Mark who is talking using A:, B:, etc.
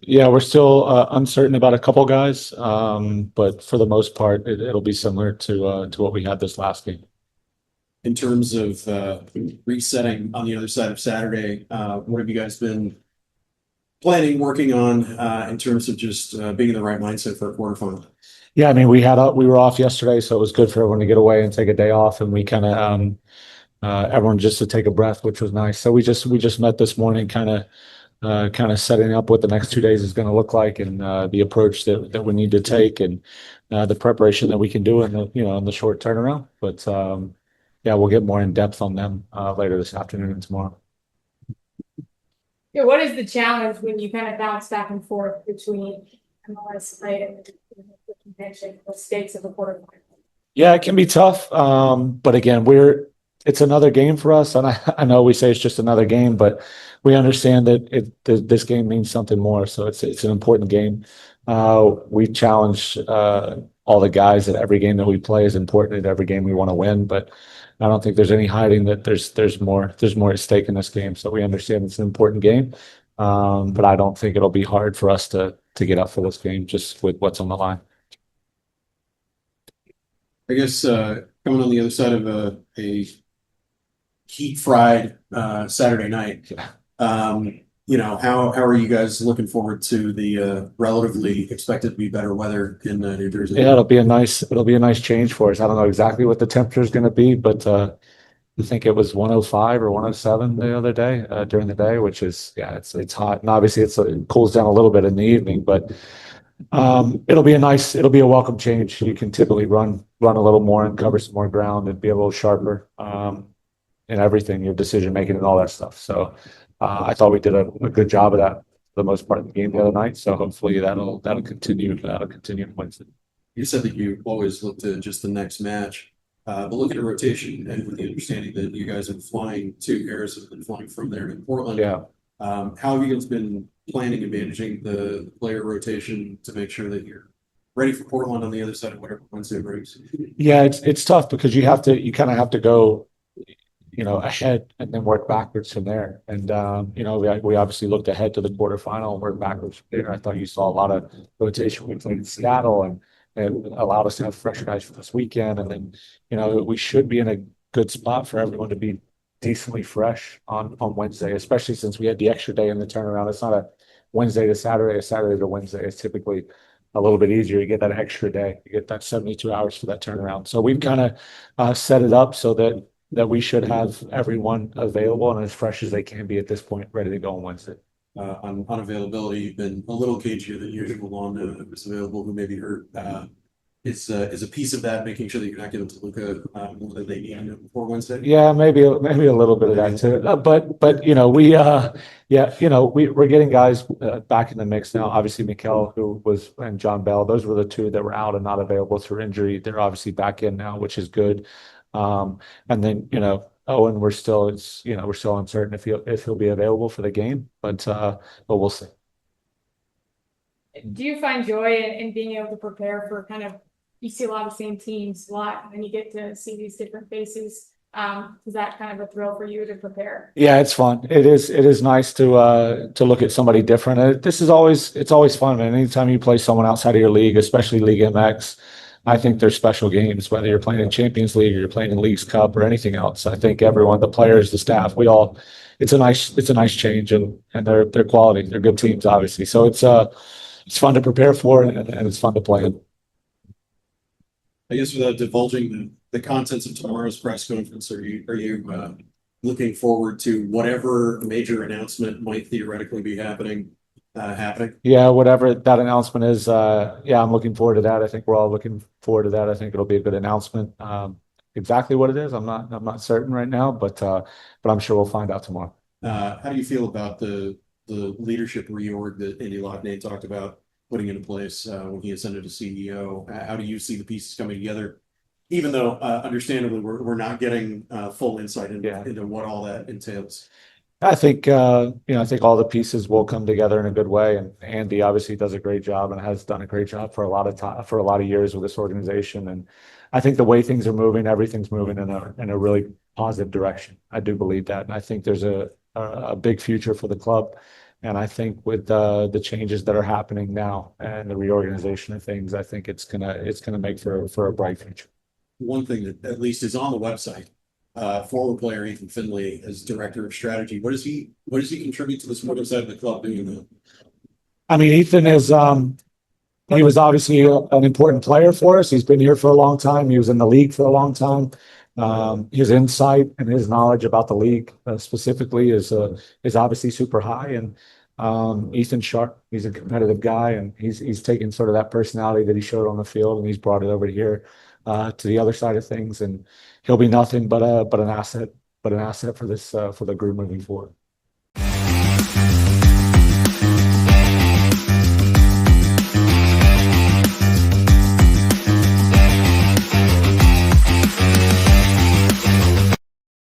A: Yeah, we're still uncertain about a couple guys, but for the most part, it'll be similar to what we had this last game.
B: In terms of resetting on the other side of Saturday, what have you guys been planning, working on in terms of just being in the right mindset for a quarterfinal?
A: Yeah, I mean, we were off yesterday, so it was good for everyone to get away and take a day off, and we kind of everyone just to take a breath, which was nice. So we just met this morning, kind of setting up what the next 2 days is going to look like, and the approach that we need to take, and the preparation that we can do in the short turnaround. But yeah, we'll get more in depth on them later this afternoon and tomorrow.
C: Yeah, what is the challenge when you kind of bounce back and forth between MLS play and the convention, the stakes of a quarterfinal?
A: Yeah, it can be tough. But again, it's another game for us. And I know we say it's just another game, but we understand that this game means something more. So it's an important game. We challenge all the guys that every game that we play is important, and every game we want to win. But I don't think there's any hiding that there's more at stake in this game. So we understand it's an important game. But I don't think it'll be hard for us to get up for this game just with what's on the line.
B: I guess coming on the other side of a heat fried Saturday night, how are you guys looking forward to the relatively expected to be better weather in New Jersey?
A: Yeah, it'll be a nice change for us. I don't know exactly what the temperature is going to be, but I think it was 105 or 107 the other day during the day, which is, yeah, it's hot, and obviously it cools down a little bit in the evening, but it'll be a welcome change. You can typically run a little more and cover some more ground and be a little sharper in everything, your decision making and all that stuff. So I thought we did a good job of that for the most part of the game the other night. So hopefully that'll continue on Wednesday.
B: You said that you always look to just the next match, but look at a rotation, and with the understanding that you guys are flying to Harrison and flying from there to Portland.
A: Yeah.
B: How have you guys been planning and managing the player rotation to make sure that you're ready for Portland on the other side of whatever Wednesday brings?
A: Yeah, it's tough because you kind of have to go, ahead and then work backwards from there. And we obviously looked ahead to the quarterfinal and worked backwards from there. I thought you saw a lot of rotation. We played in Seattle, and it allowed us to have fresh guys for this weekend. And then, we should be in a good spot for everyone to be decently fresh on Wednesday, especially since we had the extra day in the turnaround. It's not a Wednesday to Saturday, a Saturday to Wednesday. It's typically a little bit easier. You get that extra day. You get that 72 hours for that turnaround. So we've kind of set it up so that we should have everyone available and as fresh as they can be at this point, ready to go on Wednesday.
B: On availability, you've been a little cagier than usual on who's available, who may be hurt. Is a piece of that making sure that you're not giving Toluca more than they need before Wednesday?
A: Yeah, maybe a little bit of that too. We're getting guys back in the mix now. Obviously, Mikel, and John Bell, those were the two that were out and not available through injury. They're obviously back in now, which is good. And then Owen, we're still uncertain if he'll be available for the game, but we'll see.
C: Do you find joy in being able to prepare for you see a lot of the same teams a lot, and then you get to see these different faces? Is that kind of a thrill for you to prepare?
A: Yeah, it's fun. It is nice to look at somebody different. It's always fun, man. Anytime you play someone outside of your league, especially League MX, I think they're special games, whether you're playing in Champions League or you're playing in Leagues Cup or anything else. I think everyone, the players, the staff, it's a nice change, and they're quality. They're good teams, obviously. So it's fun to prepare for, and it's fun to play in.
B: I guess without divulging the contents of tomorrow's press conference, are you looking forward to whatever major announcement might theoretically be happening?
A: Yeah, whatever that announcement is, I'm looking forward to that. I think we're all looking forward to that. I think it'll be a good announcement. Exactly what it is, I'm not certain right now, but I'm sure we'll find out tomorrow.
B: How do you feel about the leadership reorg that Andy Loughnane talked about putting into place when he ascended to CEO? How do you see the pieces coming together? Even though, understandably, we're not getting full insight into what all that entails.
A: I think all the pieces will come together in a good way, and Andy obviously does a great job and has done a great job for a lot of years with this organization. And I think the way things are moving, everything's moving in a really positive direction. I do believe that, and I think there's a big future for the club. And I think with the changes that are happening now and the reorganization of things, I think it's gonna make for a bright future.
B: One thing that at least is on the website, former player Ethan Finley as director of strategy. What does he contribute to the sporting side of the club doing that?
A: I mean, Ethan is he was obviously an important player for us. He's been here for a long time. He was in the league for a long time. His insight and his knowledge about the league specifically is obviously super high. And Ethan's sharp. He's a competitive guy, and he's taken sort of that personality that he showed on the field, and he's brought it over here to the other side of things. And he'll be nothing but an asset for this for the group moving forward.